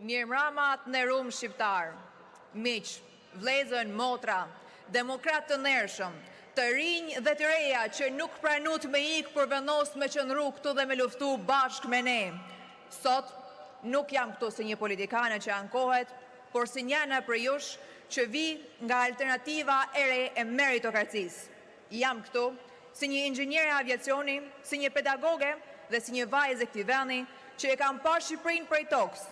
Mirëmbramat në rumë shqiptar, miq, vlezën, motra, demokrat të ndershëm, të rinj dhe të reja që nuk pranut me ikë për vendos me qëndru këtu dhe me luftu bashkë me ne. Sot, nuk jam këtu si një politikane që ankohet, por si njëna për jush që vi nga alternativa e re e meritokracisë. Jam këtu si një inxhinier e aviacioni, si një pedagoge dhe si një vajzë e këtij vendi që e kam parë Shqipërinë prej tokës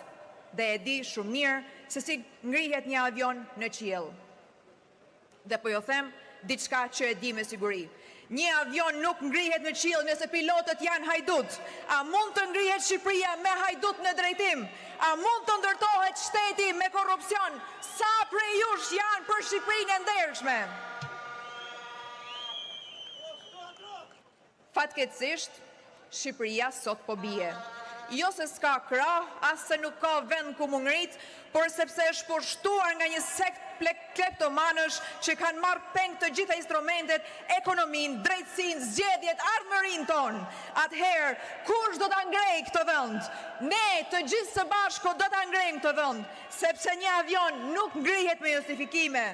dhe e di shumë mirë se si ngrihet një avion në qiell. Dhe po jo them diçka që e di me siguri. Një avion nuk ngrihet në qiell nëse pilotët janë hajdut. A mund të ngrihet Shqipëria me hajdut në drejtim? A mund të ndërtohet shteti me korrupsion? Sa prej jush janë për Shqipërinë e ndershme? Fatkeqësisht, Shqipëria sot po bie. Jo se s'ka krah, as se nuk ka vend ku mu ngrit, por sepse është pushtuar nga një sekt kleptomanësh që kanë marrë peng të gjitha instrumentet, ekonominë, drejtësinë, zgjedhjet, ardhmërinë tonë. Atëherë, kush do ta ngrejë këtë vend? Ne, të gjithë së bashku do ta ngrejmë këtë vend, sepse një avion nuk ngrihet me justifikime.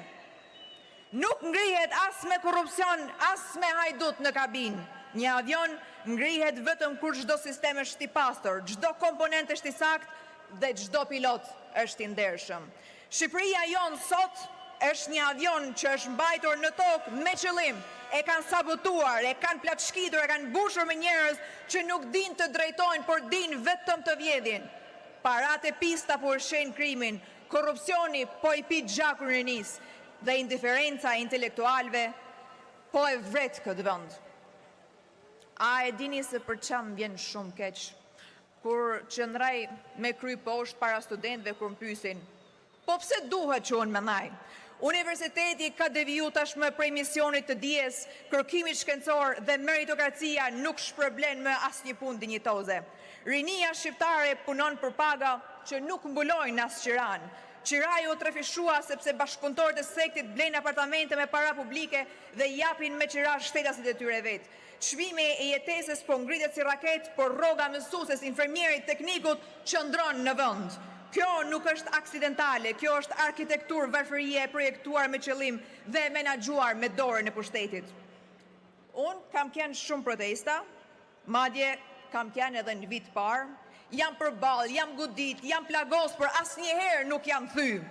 Nuk ngrihet as me korrupsion, as me hajdut në kabinë. Një avion ngrihet vetëm kur çdo sistem është i pastër, çdo komponent është i saktë dhe çdo pilot është i ndershëm. Shqipëria jonë sot është një avion që është mbajtur në tokë me qëllim. E kanë sabotuar, e kanë platshkitur, e kanë mbushur me njerëz që nuk din të drejtojnë, por din vetëm të vjedhin. Paratë e pista po ushqejnë krimin, korrupsioni po i pit gjakun rinis dhe indiferenca e intelektualëve po e vret këtë vend. A e dini se për çam vjen shumë keq kur qëndroj me kry poshtë para studentëve kur më pyesin, po pse duhet që unë mendoj? Universiteti ka deviju tashmë prej misionit të dijes, kërkimit shkencor dhe meritokracia nuk shpërblen më asnjë punë dinjitoze. Rinia shqiptare punon për paga që nuk mbulojnë as qiran. Qiraju u trafishua sepse bashkëpunëtorët e sektit blejnë apartamente me para publike dhe japin me qira shtetasit e tyre vetë. Çmimi e jetesës po ngritet si raket, por rroga mësueses, infermierit, teknikut qëndron në vend. Kjo nuk është aksidentale, kjo është arkitekturë varfërie e projektuar me qëllim dhe menaxhuar me dorën e pushtetit. Unë kam qenë shumë protesta, madje kam qenë edhe në vit parë, jam përballë, jam godit, jam plagos, por asnjëherë nuk jam thy.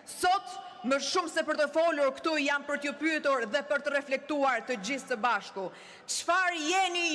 Sot, më shumë se për të folur këtu jam për t'ju pyetur dhe për të reflektuar të gjithë së bashku. Çfarë jeni